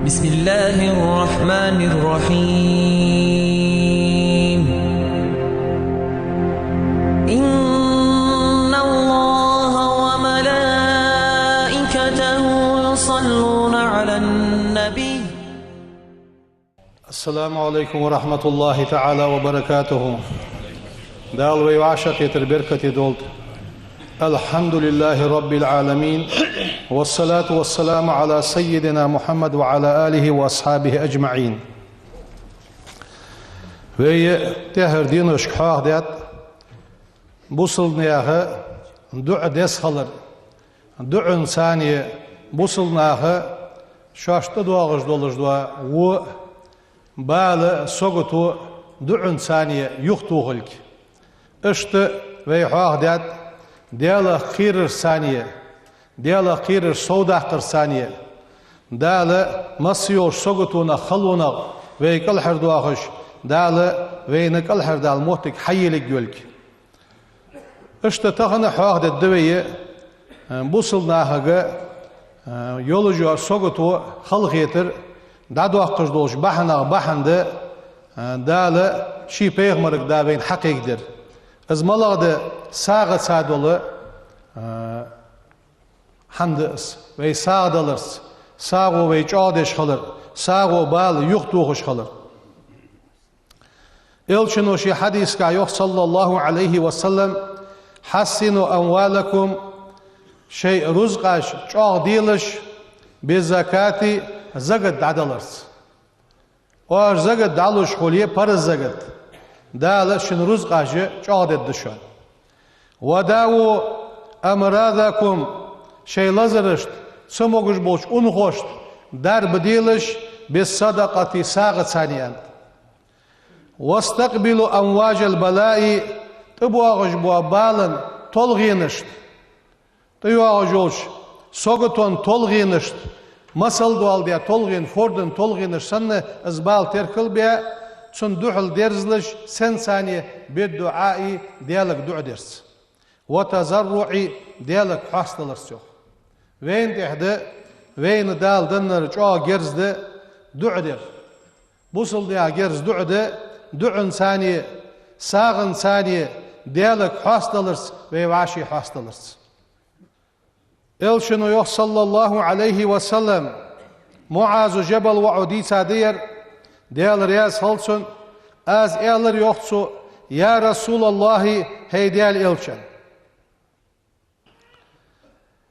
بسم الله الرحمن الرحيم إن الله وملائكته يصلون على النبي. السلام عليكم ورحمة الله تعالى وبركاته. دال ويعشق يتربركة دولت. الحمد لله رب العالمين، والصلاة والسلام على سيدنا محمد وعلى آله وأصحابه أجمعين. وي تهر دينوش حاق ديت بوصل نياها دع ديس خلر دع إنساني بوصل نياها شاشت دواغش دولش دوا و بال سوغتو دع إنساني يختوغلك اشت وي حاق ديت ديالا خير ثانية ديالا خير سودا ثانية دالا مسيور سوغتونا خلونا ويكل حردواخش دالا وينكل حردال موتك حيلك جولك اشتتخنا حواخد الدوية بوصلناها يولجو سوغتو خلقيتر دادواخش دولش بحند دالا شي بيغمرك دابين حقيق در از ملاده ساغ سادولو حمدس وی سادلرس ساغو وی چادش خلر ساغو بال يختوخش خلر الشنوشي حديث كايوخ صلى الله عليه وسلم حسنوا أموالكم شيء رزقاش چاغ ديلش بزكاتي زغد دادلرس اور زغد دالوش خوليه پر زغد دال شن رزقاش چاغ ددشون وداو أمراضكم شيء لزرشت سموغش بوش أنخوشت دار بديلش بالصدقة ساغ ثانيان واستقبلوا أمواج البلاء تبواغش بوابالن تلغينشت تيواغجوش سوغتون تلغينشت مسل دوال ديا تلغين فوردن تلغينش سنة ازبال تركل بيا تسن دوحل درزلش سن ثانية بالدعاء ديالك دعا درس وتزرعي ديالك حاصل السوق وين تحدى وين دال دنر جا جرز ده دعدر بوصل ديا جرز دعدة دع ثانية ساغن ثانية ديالك حاصلرس ويواشي حاصلرس الشنو يخ صلى الله عليه وسلم معاذ جبل وعدي سادير ديال رياس هلسون از ايلر يخصو يا رسول الله هي ديال الشن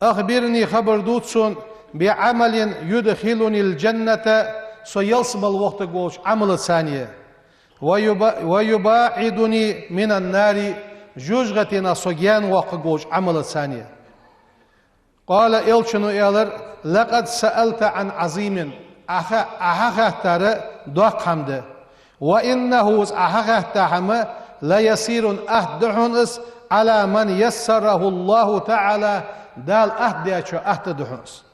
أخبرني خبر دوتسون بعمل يدخلني الجنة سيلصم الوقت قوش عمل ثانية ويباعدني من النار جوجغتنا صجيان وقت قوش عمل ثانية قال إلشنو إيلر لقد سألت عن عظيم أحاها ترى دوق حمد وإنه أحاها تحمى لا يسير أهدحنس على من يسره الله تعالى دال أهدياتشو أهتدحنس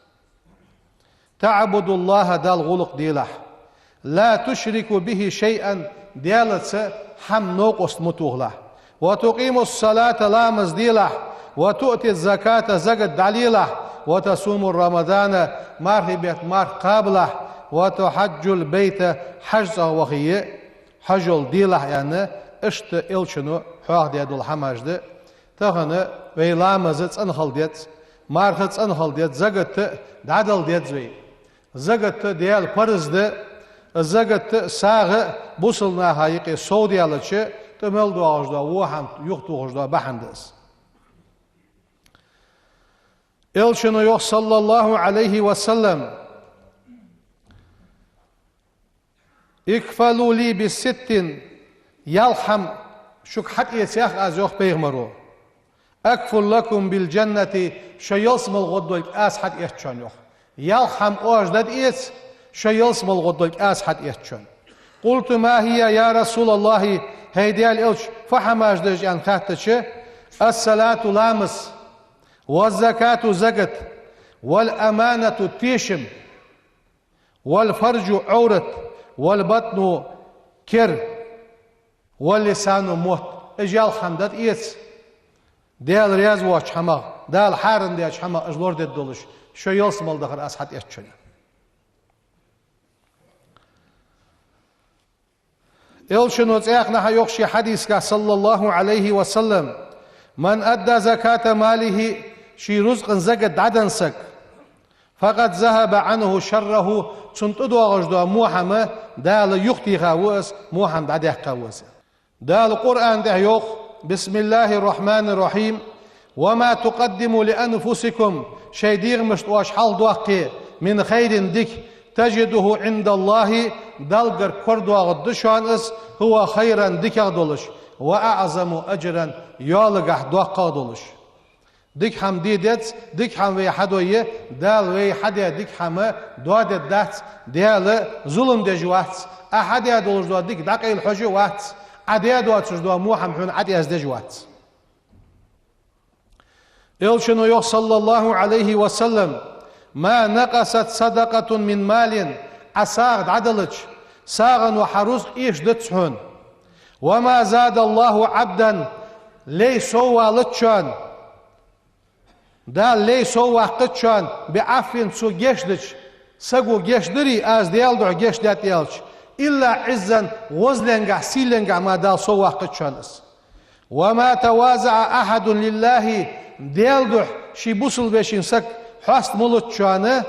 تعبد الله دال غلق ديلح لا تشرك به شيئا ديالتس حم نوقس متوغلح وتقيم الصلاة لامز ديلح وتؤتي الزكاة زقد دليلح وتصوم رمضان مرهبت مر قابلح وتحج البيت حج وخي حجل ديلح يعني اشت إلشنو حواق ديادو الحماج دي تغنى ويلامزت انخل ديت مارخت انخل ديت زغت دادل ديت زوي زغت ديال فرز دي زغت ساغ بوصلنا هايقي سوديالچ تمل دوغجدا وهم يختوغجدا بحندس الشنو يخ صلى الله عليه وسلم اكفلوا لي بالست يلحم شك حق يسيخ از يخ بيغمرو أكفل لكم بالجنة شيلسم الغدولك آس حد يحتشون يخ يلحم أوجدد إيس شيلسم الغدولك آس حد يحتشون قلت ما هي يا رسول الله هيدي الإلش فحماج دج أن خاتش الصلاة لامس والزكاة زقت والأمانة تيشم والفرج عورت والبطن كر واللسان موت إجال حمدت إيس ديال رياض واش حما دال حارن ديال حما اجلور ديال دولش شو يوصل دخل اسحت يتشني إلشنوز إخنا يخشي حديثك صلى الله عليه وسلم من أدى زكاة ماله شي رزق زكاة عدنسك فقد ذهب عنه شره تنتدو غجدو موحمة دال يختي غاوز موحم داده غاوز دال القرآن ده يخ بسم الله الرحمن الرحيم وما تقدموا لأنفسكم شيدير مشتواش حال دوقي من خير ديك تجده عند الله دالجر كردو غدشان اس هو خيرا ديك دولش وأعظم أجرا يالغح دوقا دولش ديك هم ديدت ديك هم وي حدوية دال وي حدا ديك هم دواد دات ديال ظلم دجوات أحد يدولش دو ديك دقي الحجوات عدي دوات دو موحم حون عدي از دجوات إلشنو يخ صلى الله عليه وسلم ما نقصت صدقة من مال أساغد عدلج ساغن وحروز إيش دتسحون وما زاد الله عبدا لي سوى لتشان دال لي سوى قتشان بعفن سو جيشدج سقو جيشدري از ديال دع جيش دات يالش إلا عزا وزلنجع سيلنجع ما دال سوى قتشانس وما توازع أحد لله ديال دع شي بوصل بيشين سك حست ملتشانه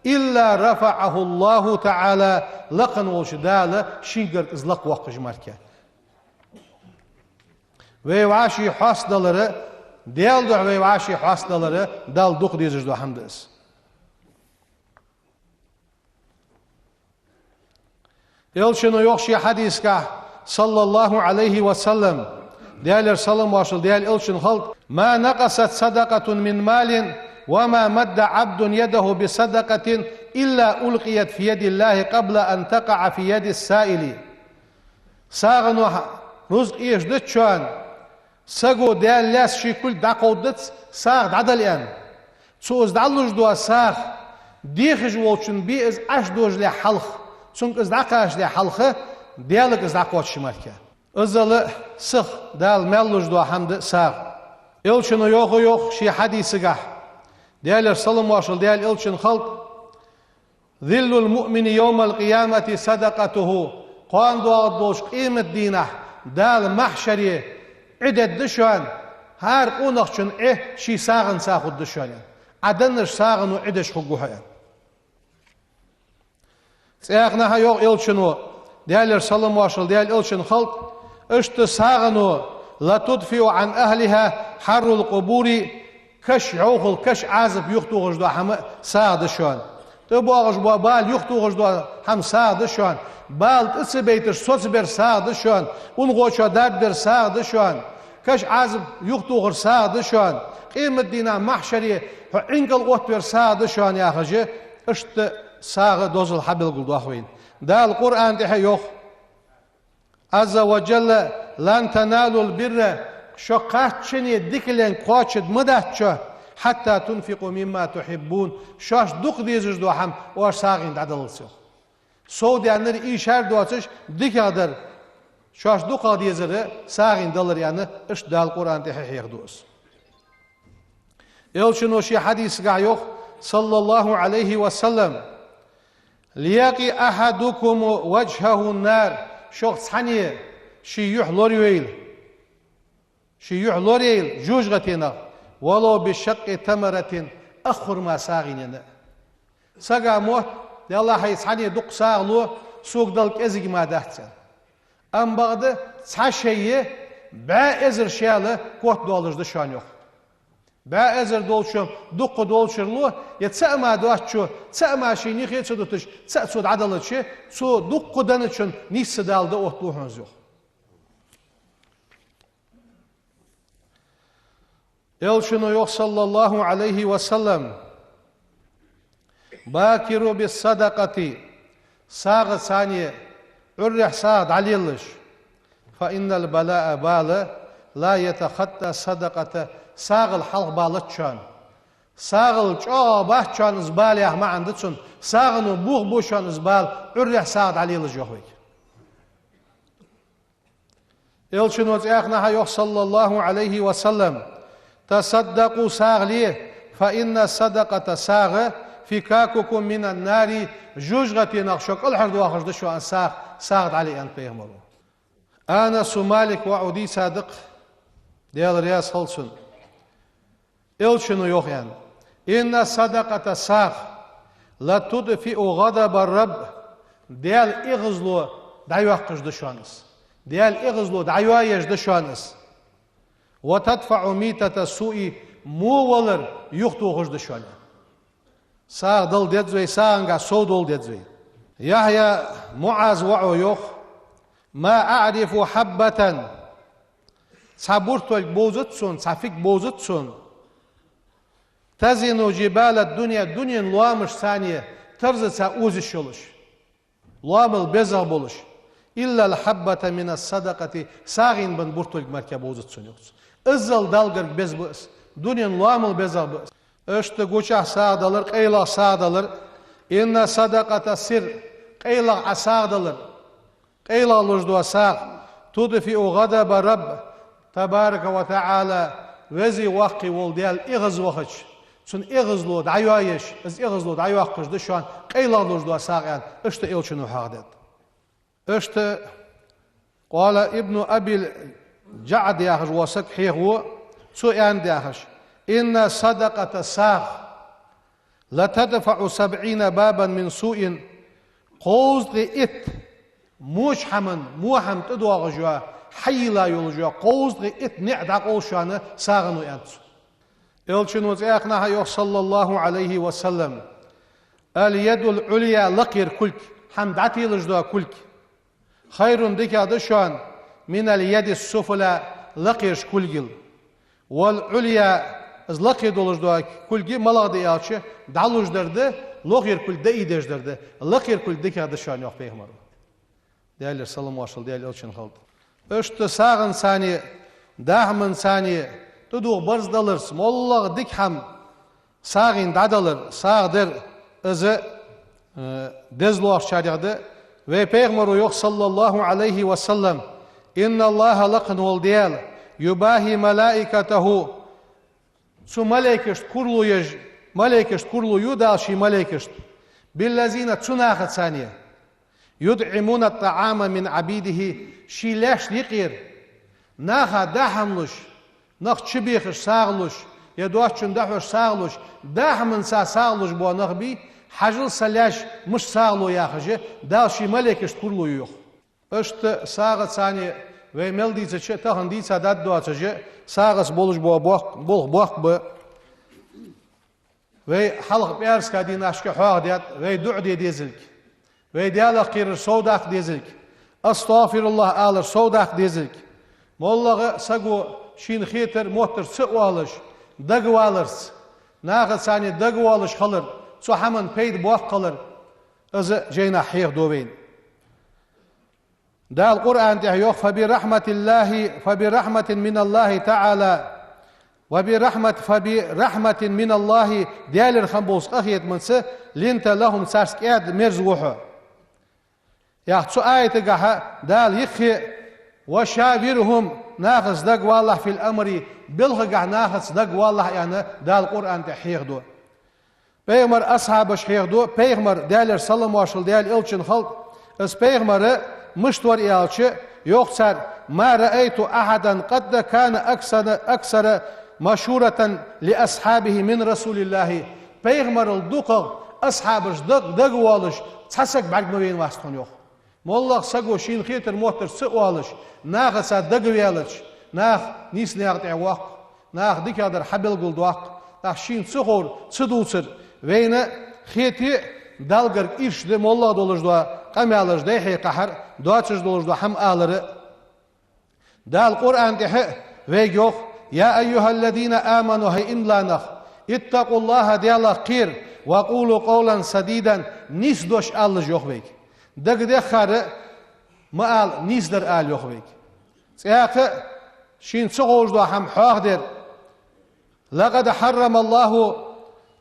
إلا رفعه الله تعالى لقن وشدالة شينجر إزلق وقج مركه ويواشي حست دلره ديال دع ويواشي حست دلره دال دوق ديزج دو حمدس يلشنو يخشي حديثك صلى الله عليه وسلم ديال سلام واشل ديال إلشن خلق ما نقصت صدقة من مال وما مد عبد يده بصدقة إلا ألقيت في يد الله قبل أن تقع في يد السائل ساغنو رزق إيش دتشان ساقو ديال لاس شي كل داقو دت ساغ عدل يعني سوز دعلوش دوا ساغ ديخج ووشن بي إز أشدوج لي حلخ سنك إز داقاش لي حلخ ديالك إز داقوش شمالك إزال سخ دال ملوش دوا حمد ساغ إلشنو يوخو يوخ شي حديثك ديال سلام واشل ديال إلشن خلق ذل المؤمن يوم القيامة صدقته قان دوش قيمة دينه دال محشري عدد دشان هار قونخشن شي ساغن ساخد دشان عدنش ساغن وعدش خقوها سياقنا يوغ إلشنو ديال سلام واشل ديال إلشن خلق اشت ساغنو لا تدفع عن أهلها حر القبور كش عوخل كش عازب يختو غجدو حم ساعد شون تبو غجبو بال يختو غجدو حم ساعد شون بال تسبيتش صوتبر ساعد شون ونغوشو دادر ساعد شون كش عازب يختو غر ساعد شون قيمة دينا محشري انقل قوتبر ساعد شون يا خجي اشت ساعد دوز الحبل قلدو أخوين دا القرآن دي يوخ عز وجل لن تنالوا البر شو قاتشني ديكلين قاتشد مداتشو حتى تنفقوا مما تحبون شاش دوق ديزج دو حم واش ساغين دادل سو سو ديانر ايشار دواتش ديك قدر شاش دوق ديزر ساغين دلر يعني اش دال قران تحيح دوس يل شنو شي حديث قايوخ صلى الله عليه وسلم ليقي احدكم وجهه النار شو صحني شي يحلوريل شي يحلوريل جوجغتنا ولو بشق تمرة أخر ما ساغيننا ساقا موت يلا حي صحني دق ساغلو سوق دلك ازق ما دهتسن أم بعد صحشيه با ازر شياله قوت دولج دشان يوخ با ازر دولشم دق دولشرلو يتسأ ما دواتشو تسأ ما شي نيخي تسدوتش تسأ سود عدلتشي سو دق دانتشن نيس دالده اوتلوهنز يوخ يلشنو يوخ صلى الله عليه وسلم باكروا بالصدقة ساغ ثانية عرح ساغ عليلش فإن البلاء بال لا يتخطى صدقة ساغ الحلق بالتشان ساغ الجو باتشان زبال يا ما عندتشن ساغ نبوغ بوشان زبال عرح ساغ عليلش يوخوي يلشنو اخنا يوخ صلى الله عليه وسلم تصدقوا ساغ ليه فإن الصدقة ساغ فكاككم من النار جوجغتي نقشك الحرد واخرج دشو ان ساغ علي ان بيغمرو Anas Malik ve Udi Sadık diyorlar ya salsın. İlçinu yok yani. İnne sadakata sağ la tudfi'u gadaba Rabb diğer iğizlu dayvaq kıжды şuanız. Diğer iğizlu dayva yejdi şuanız. Ve tadfa'u mitata su'i muvalar yuhtu kıжды şuanı. Sağ dıl dedzvey, sağınga sol dol dedzvey. Yahya Muaz va'u yok. Ma a'rifu habbatan saburtol bozutsun, safik bozutsun. Tazinu cibalat dünya, dünyanın luamış saniye, tarzısa uziş oluş. Luamıl bezal boluş. İllal habbata minas sadakati, sağın bin burtol marka bozutsun yoksun. Izzal dalgır bez bu, dünyanın luamıl bezal bu. Öşte guçah sağdalar, qeylaq sağdalar. İnna sadakata sir, qeylaq asağdalar. Qeylaq lujdu sağ, tudfi'u gadaba Rabb, tabaraka ve ta'ala, vezi vakki vol diyal iğiz vakıç. Çün iğizlu dayva yeş, iz iğizlu dayva kıжды şu an, qeylaq lujdu sağ yani, işte ilçinu haqdet. İşte, qala İbn Abil Ja'd yahış vasak hiğu, su yani yahış. İnna sadaqata sağ la tadfa'u 70 baban min su'in qawzli it muham tadwağıca hayla yolcuğa qawzli it ni'da qolşanı sağın uyandı. Elçiniz ayakna yok sallallahu aleyhi ve sellem. El yedul ulya laqir kulk hamdati yolcuğa kulk. Hayrun dikadı şu an min el yedis sufla laqir kulgil. Wal ulya Zlaqi dolujdu kulgi malaqdı yalçı dalujdardı loqir kul de idejdardı laqir kul dikadı şan yok peygamber. Değerli sallallahu aleyhi ve sellem için kaldı. Öşte sağın sani dahmın sani tudu barzdalır mollah dikham sağın dadalır sağdır özü dezloq şariadı ve peygamber yok sallallahu aleyhi ve sellem inna Allah laqan ol diyal yubahi malaikatahu Su malekešt kurluju dalši malekešt. Billazina cunahat saniye. Yud'imuna ta'ama min abidihi şileş liqir. Naha dahamluş. Nah çıbiqiş sağluş. Ya duaçun dahuş sağluş. Dahamın sağluş bu nahbi. Hacıl salaş mış sağlu yaxıcı. Dalši malekešt kurluju yok. İşte sağat saniye ve meldiyse çe tahın diyse dad duaçıcı. Sağız boluş bu bak bu ve halk berska din aşkı haqdiyat ve du'di dizilk ve diyalaq qirir sodaq dizilk astagfirullah alır sodaq dizilk mollağı sagu şin xeter motor sı alış dagı alırs nağı sani dagı alış qalır su hamın peyd bu qalır özü jeyna hiq doveyn دال القرآن تحيوخ فبرحمة من الله تعالى فبرحمة من الله ديال الخنبوس قخيت منسه لنت لهم سارسكياد مرزوحه يحتسو آية قاها دال يخي وشاورهم ناخص دق والله في الأمر بلغ قاه ناخص دق والله يعني دال القرآن تحيوخ دو بيغمر أصحاب شيخ دو بيغمر ديالر صلم واشل ديال إلچن خلق اس بيغمر مشتور يالچه يوخسر ما رأيت أحدا قد كان أكثر مشورة لأصحابه من رسول الله بيغمر الدقق أصحابش دق والش تسك بعد مبين واستون يوخ مولخ سقو شين خيتر موتر سقوالش ناغسا دق ويالش ناغ نيس نيغتع واق ناغ ديكادر حبل قلد واق ناغ شين سقور سدوسر وين خيتي دالغر إرش دي مولخ دولش دوا قم alır dehi kahar duaçız dolujdu ham alırı dal Kur'an dehi ve yok ya eyyuhellezine amanu hay imlanah ittaqullaha diyallah qir ve qulu qawlan sadiden nis doş allı yok vek dagde xarı maal nisder al yok vek tsaqı şin çoğujdu ham haqder laqad harramallahu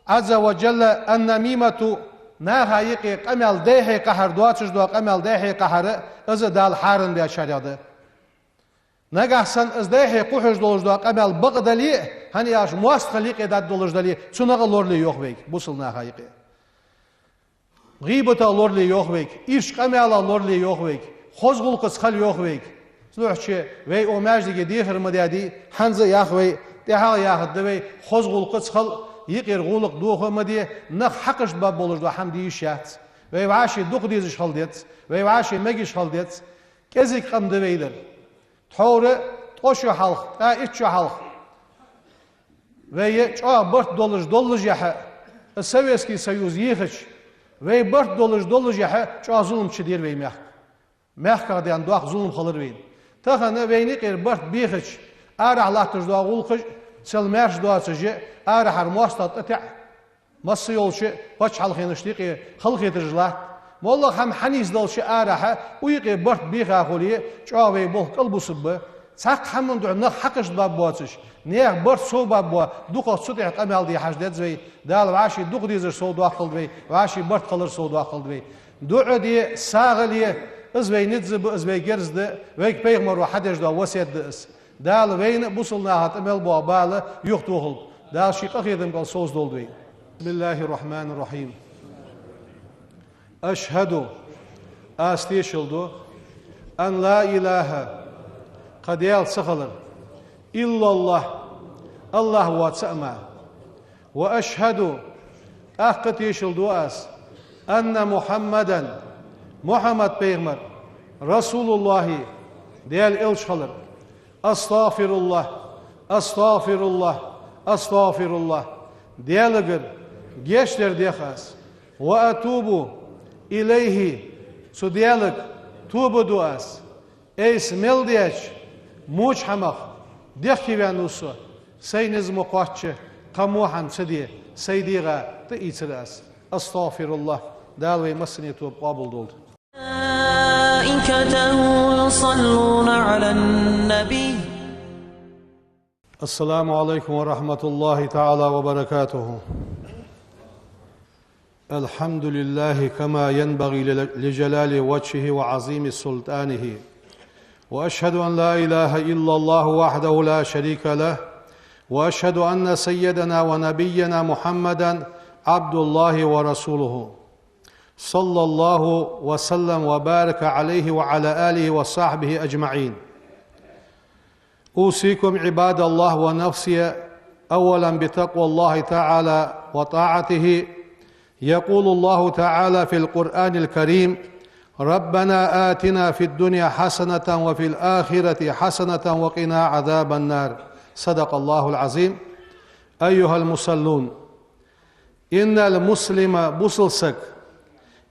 azza ve celle an-namimatu ناها يقي قمل ديحي قهر دواتش دوا قمل ديحي قهر از دال حارن بيا شريعده نگهسن از ديحي قحش دولش دوا قمل بغدلي hani yaş muastalik edat doluş dali sunağı lorli yok bek busıl naha يقي gıybata lorli yok bek iş qamala lorli yok bek xozgul qısqal yok bek Zluhçe ve o meclige dihir mıdadi hanzı yahve dehal yahdı ve xozgul qıçxal yıqir guluk duhu mıdi naq haqış bab bolur da hamdi yüşat ve vaşi duq diziş haldet ve vaşi megiş haldet kezik qamdı veydir Tawre toşu halq ta içü halq veça bırt doluj yaha Sovetski Soyuz yıxış ve bırt doluj yaha ça zulmçı dir ve mehkadiyan duaq zulm xalır veyn Taxana veyni qir bırt bixış ara Allah'tır duaq ulqış selmerş duasıcı ara har muastat ata Ması yolçı baş halqinışliqi xalq etirjlat Mollah ham haniz dalşı araha uyqi bırt bixa xoliye ça ve bol qalbusıbı Saq hamın du'na haqış bab boğaçış. Neyek bırt soğ bab boğa. Duqa suti qamal diye hajdet zey. Dal vaşi duq dizir soğ duaq qıldı vey. Vaşi bırt qalır soğ duaq qıldı vey. Du'a diye sağıliye izvey nidzi bu izvey gerzdi. Vey peygamber ve hadej da vasiyetdi is. Dal veyni busulna hat emel boğa bağlı yuq tuğul. Dal şiqaq yedim qal soğuz doldu vey. Bismillahirrahmanirrahim. Eşhedü asteşildu en la ilahe قديال سخلر إلا الله الله واتسأما وأشهد أخت يشل دواس أن محمد بيغمر رسول الله ديال إلش خلر أستغفر الله ديالغر جيشتر ديخاس وأتوب إليه سو ديالغ توب دواس إيس ملديش موج حمق ديخي بانوسو سينز مقواتش قموحن سدي سيديغا تئيتراس أستغفر الله دالوي مسني توب قابل دولد ملائكته يصلون على النبي السلام عليكم ورحمة الله تعالى وبركاته الحمد لله كما ينبغي لجلال وجهه وعظيم سلطانه وأشهد أن لا إله إلا الله وحده لا شريك له وأشهد أن سيدنا ونبينا محمدا عبد الله ورسوله صلى الله وسلم وبارك عليه وعلى آله وصحبه أجمعين أوصيكم عباد الله ونفسي أولا بتقوى الله تعالى وطاعته يقول الله تعالى في القرآن الكريم ربنا آتنا في الدنيا حسنة وفي الآخرة حسنة وقنا عذاب النار صدق الله العظيم أيها المصلون إن المسلم بصلسك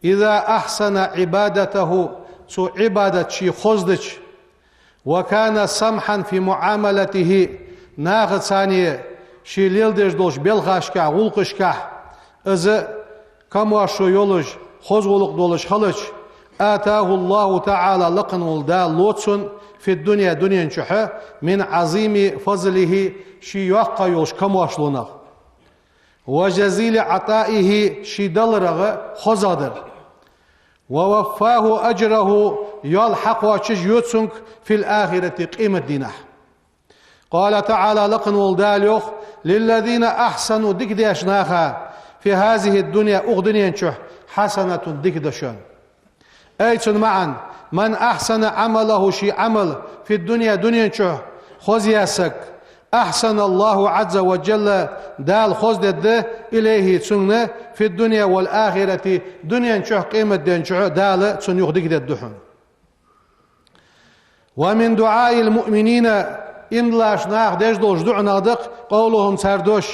إذا أحسن عبادته سو عبادة شي خزدش وكان سمحا في معاملته ناغ ثانية شي ليلدش دوش بلغاشكا غلقشكا إذا كمواشو يولج خزغلق دولش خلش آتاه الله تعالى لقن ولدا لوتسون في الدنيا دنيا نشحة من عظيم فضله شي يوقع يوش كمواشلونا وجزيل عطائه شي دلرغ خزادر ووفاه أجره يلحق وشج يوتسونك في الآخرة قيمة دينه قال تعالى لقن ولدا ليوخ للذين أحسنوا دكداشناها في هذه الدنيا أغدنيا نشح حسنة دكدشان أيتن معا من أحسن عمله شي عمل في الدنيا دنيا نشح خزياسك أحسن الله عز وجل دال خزد إليه تسنة في الدنيا والآخرة دنيا نشح قيمة دنشح دال تسن يغدق الدحن ومن دعاء المؤمنين إن لاشناخ دجدوش دعنا دق قولهم سردوش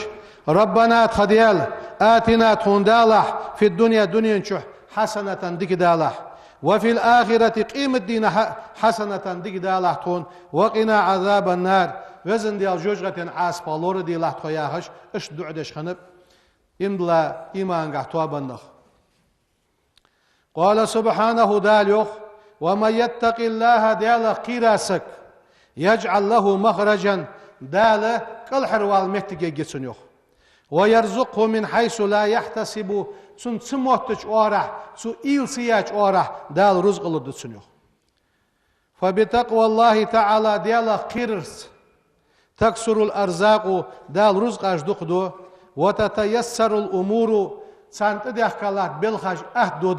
ربنا تخديال آتنا تخندالح في الدنيا دنيا نشح حسنة دك دالح وفي الآخرة قيمة دين حسنة دك دالح تون وقنا عذاب النار وزن ديال جوجغة عاس بالور دي لحت خياهش اش دعدش خنب إمدلا إيمان قحتوا بندخ قال سبحانه داليوخ ومن يتق الله ديال قيراسك يجعل له مخرجا دال كل حروال مهتقى جسنيوخ ويرزقه من حيث لا يحتسب سن سموتش أورح سو إيل سياج أورح دال رزق الله دسنيوخ فبتقوى الله تعالى ديال قيرس تكسر الأرزاق دال رزق أجدقدو وتتيسر الأمور سانت ديخكالات بالخج أهدو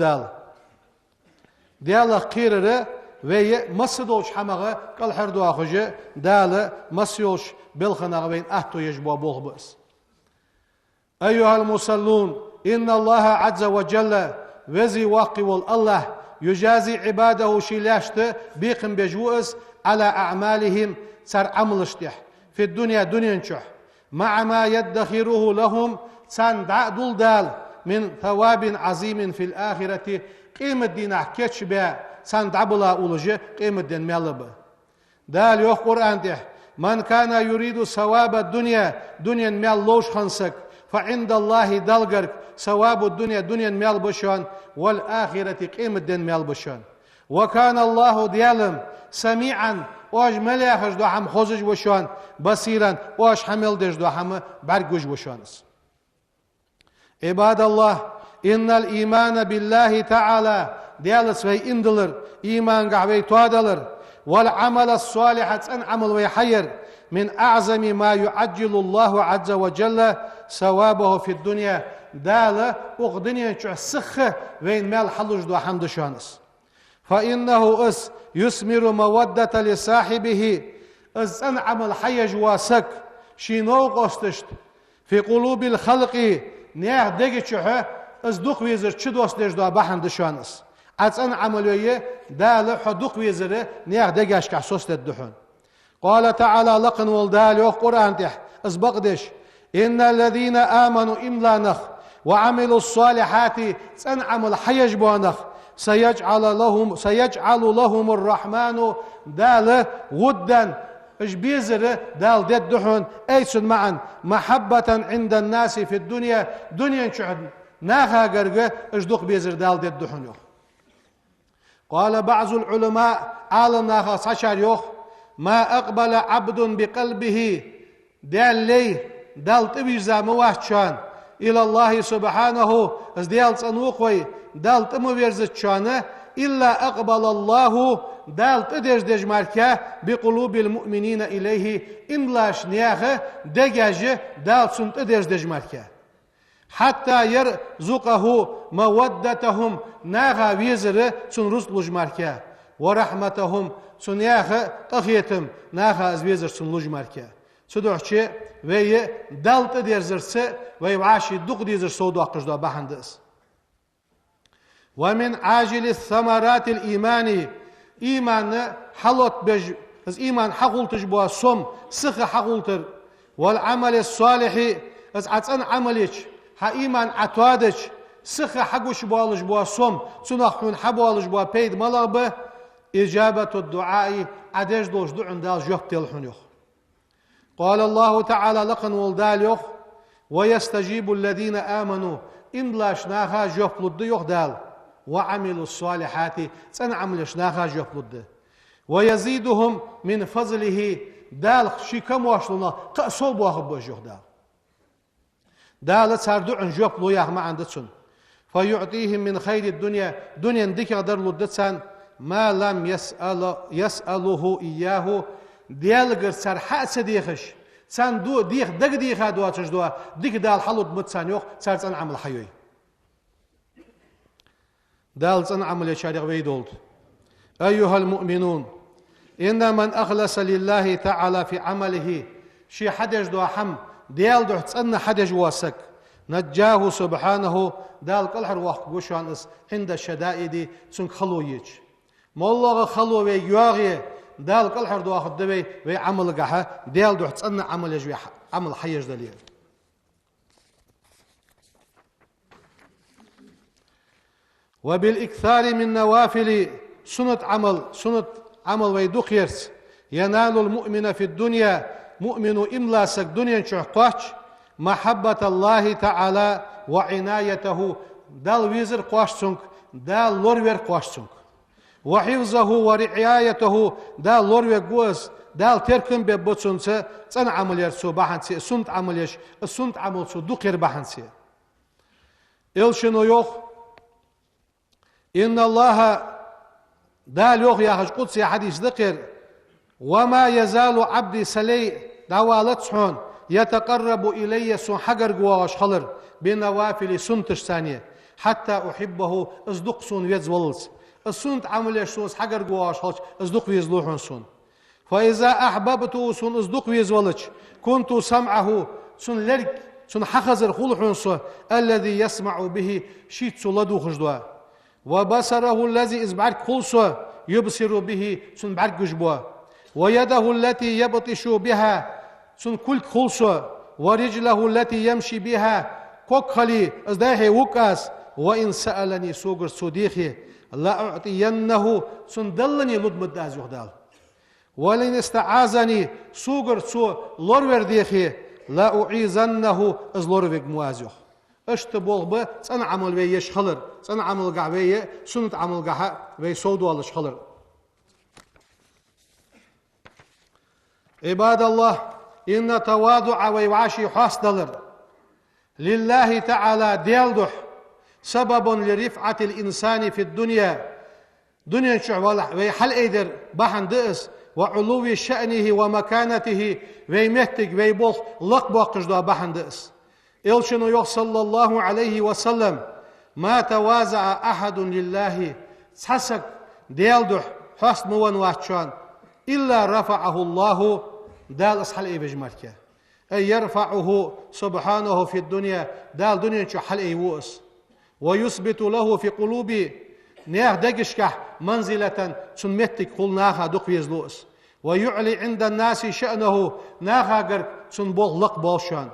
دال قيرر وي مصدوش حمغة قال حردو أخوجة دال مصيوش بالخناغ وين أهتو يجبوا بوغبس. أيها المصلون إن الله عز وجل وزي واقي الله يجازي عباده شلاشت بيقم بجوئس على أعمالهم سر عملشتح في الدنيا دنيا نشح مع ما يدخره لهم سان دول دال من ثواب عظيم في الآخرة قيمة دينا كيتش بها سان دعبلا أولجي قيمة دين مالبا دال يوخ قرآن تح من كان يريد ثواب الدنيا دنيا مال لوش خنسك فعند الله دلقرك ثواب الدنيا دنيا مال بشان والآخرة قيمة دين مال بشان وكان الله ديالم سميعا واش ملاخش دو حم خوزج وشان بصيرا واش حمل دج دو حم برگوش وشانس. عباد الله إن الإيمان بالله تعالى ديالس وي اندلر إيمان قعوي توادلر والعمل الصالح أن عمل ويحير من أعظم ما يعجل الله عز وجل ثوابه في الدنيا دال أغدنيا شو سخ وين مال حلوج دو حمد شانس. فإنه يثمر مودة لصاحبه أن عمل حيج واسك شينو قستشت في قلوب الخلق نياه دقي شوه دوق ويزر چدوس ديش دو بحند شانس أن عملوية دال حدوق ويزر نياه دقي أشكع سوست الدحون. قال تعالى لقن والدال يوخ قرآن تح بقدش إن الذين آمنوا إملانخ وعملوا الصالحات أن عمل حيج بوانخ سيجعل لهم الرحمن دال ودا اجبيزر دال ديد دحون ايسن معا محبة عند الناس في الدنيا دنيا شعد ناخا قرقه اجدوق بيزر دال ديد دحون يوخ. قال بعض العلماء عالم ناخا ساشار يوخ ما أقبل عبد بقلبه دال لي دال تبيزا مواششان إلى الله سبحانه از ديال صنوقوي دال تمويرزت شانه إلا أقبل الله دال تدج ماركا بقلوب المؤمنين إليه إملاش نياخه دجاجه دال سنت دج ماركا حتى يرزقه مودتهم ناغا ويزر سن رسل ماركا ورحمتهم سنياخه قخيتم ناغا از ويزر سن لج ماركا سدوحشي وي دالت ديرزرسه وي وعاشي دوق ديزر سودو اقجدو بحندس. ومن عاجل الثمرات الإيماني إيمان حلوت بج از إيمان حقولتج بوا سوم سخ حقولتر والعمل الصالح از عطن عملج ها إيمان عتوادج سخ حقوش بوالج بوا سوم سنخون حبوالج بوا بيد ملغبه إجابة الدعاء عدج دوش دعن دال جوب تلحون يخ. قال الله تعالى لقن والدال يخ ويستجيب الذين آمنوا إن لاشناها جوب لد يخ دال وعملوا الصالحات سنعملش ناها جوب لد ويزيدهم من فضله دال شكم واشلنا قصول بواخب بجوه دال تساردو عن جوب لو يخ ما عندتسن فيعطيهم من خير الدنيا دنيا ديك قدر لدتسن ما لم يسأله إياه ديالغر سر حاس ديخش سان دو ديخ دق ديخا دوا تجدوا ديك دال حلود متسان يوخ سار سان عمل حيوي دال سان عمل يشارق ويدولد. أيها المؤمنون إن من أخلص لله تعالى في عمله شي حدج دوا حم ديال دو تسن حدج واسك نجاه سبحانه دال قلحر وقت وشان عند الشدائد سن خلو يج مولغ خلو ويغي دال كل حر دو أخذ دبي وعمل جحا دال دو حتصنع عمل يجوي عمل حيج دليل. وبالإكثار من نوافل سنة عمل ويدوق يرس ينال المؤمن في الدنيا مؤمن إملاسك دنيا شحقاش محبة الله تعالى وعنايته دال ويزر قاشتنك دال لورور قاشتنك وحفظه ورعايته دال لورور قوز دال تركن ببوتسونسه سن عمل يرسو بحنسي سنت عمل يش سنت عمل سو دوقير بحنسي إلشنو يوخ إن الله دال يوخ يا حج قدسي حديث ذكر وما يزال عبدي سلي دوالت سحون يتقرب إلي سن حجر قواش خلر بنوافل سنتش ثانية حتى أحبه أصدق سون ويز ولس السنت عمل سوس حجر جواش هالش أصدق ويز لوحن سون فإذا أحببته سون أصدق ويز ولش كنت سمعه سون لرك سون حخزر خلحن سو الذي يسمع به شيت سولدو خجدوا وبصره الذي إزبعك خلصه يبصر به سن بعك جبوا ويده التي يبطش بها سن كل خلصه ورجله التي يمشي بها كوكخلي ازداهي وكاس وإن سألني سوغر صديقي لا أعطينه سن دلني لدمد أزيخ دال ولن استعاذني سوغر سو لورور ديخي لا أعيذنه از لوروك موازيخ اشتبوغ ب سن عمل وي يشخلر سن عمل قع وي سنت عمل قع وي سودو الله شخلر عباد الله إن تواضع ويوعشي حاصدلر لله تعالى ديالدح سبب لرفعة الإنسان في الدنيا دنيا شعوالح ويحل ايدر بحن دئس وعلو شأنه ومكانته ويمهتك ويبوخ لقبا قجدوا بحن دئس إلشنو يوخ صلى الله عليه وسلم ما توازع أحد لله تحسك ديالدح حسن ونواتشان إلا رفعه الله دال أصحل إيه بجمالك أي يرفعه سبحانه في الدنيا دال دنيا شو حل إيه ووس ويثبت له في قلوب نياه دقشكح منزلة سنمتك قل ناخا دق يزلوس ويعلي عند الناس شأنه ناخا قرق سنبوغ لق بوشان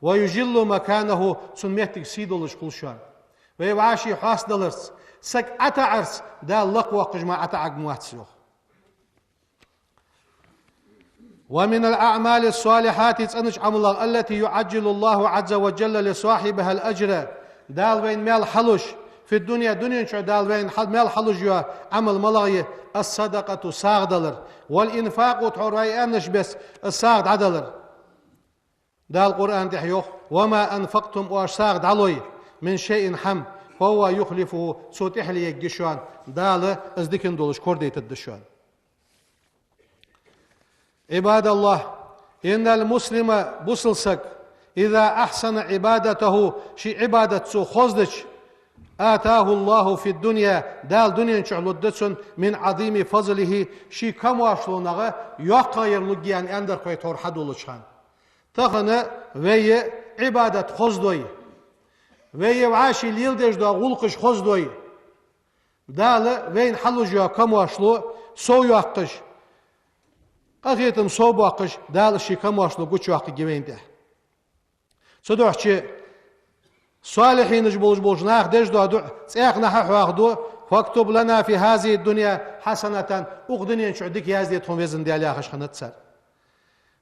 ويجل مكانه سنمتك سيدولش قلشان ويوعاشي حاس دلرس سك أتعرس دال لق وقجما أتعق مواتسيوخ ومن الأعمال الصالحات تنج عمل التي يعجل الله عز وجل لصاحبها الأجر دال بين مال حلوش في الدنيا دنيا شو دال بين مال حلوش يا عمل ملاي الصدقة ساغ دلر والإنفاق تحرأي أنش بس الساغ عدلر دال القرآن تحيوخ وما أنفقتم وأشساغ دلوي من شيء حم فهو يخلفه سوتح لي الجشوان دال ازدكن دولش كورديت الدشوان عباد الله إن المسلم بصلسك إذا أحسن عبادته شي عبادة سو خزدش آتاه الله في الدنيا دال دنيا شعلودتسن من عظيم فضله شي كم واشلونغا يقاير لجيان أندر كوي تور حدولشان تخنا وي عبادة خزدوي وي وعاشي ليلدش دا غلقش خزدوي دال وين حلوجيا كم واشلو سو يقش أخيتم صوب واقش دال الشي كم واشلو قوش واقع جوين ده صدوحشي صالحين جبولج ناخ دجدو دو سياق نحح واخدو فاكتب لنا في هذه الدنيا حسنة أغدني إن شعدك يازدي تهم وزن ديال ياخش خنتسر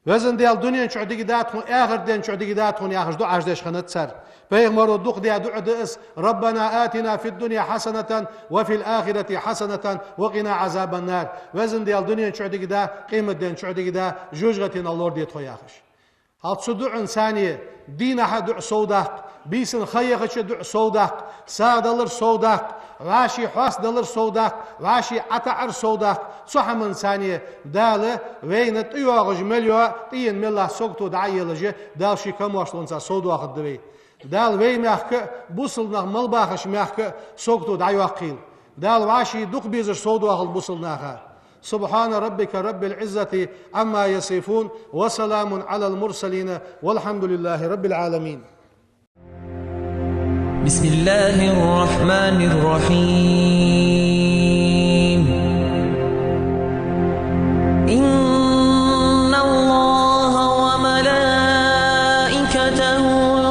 وزن ديال دنيا إن شعدك داتهم آخر دين شعدك داتهم ياخش دو عجدش خنتسر فيغمروا الدق دي دعو دئس ربنا آتنا في الدنيا حسنة وفي الآخرة حسنة وقنا عذاب النار وزن ديال دنيا شعدك دا قيمة دين شعدك دا جوجغتين الله دي تخو ياخش هاتسو دعو إنسانية دينها دعو صوداق بيسن خيخش دعو صوداق سادلر صوداق واشي حاس دلر صوداق واشي عتعر صوداق صحم إنسانية دالة وين تيوغج مليو تين ملا سوقتو دعي لجي دال شي كم واشلونسا صوداق الدوي دال وي ميحك بوصلنا ملباخش ميحك سوقتو دعيو قيل دال واشي دق بيزر صوداق البوصلناها سبحان ربك رب العزة عما يصفون وسلام على المرسلين والحمد لله رب العالمين بسم الله الرحمن الرحيم إن الله وملائكته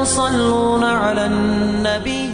يصلون على النبي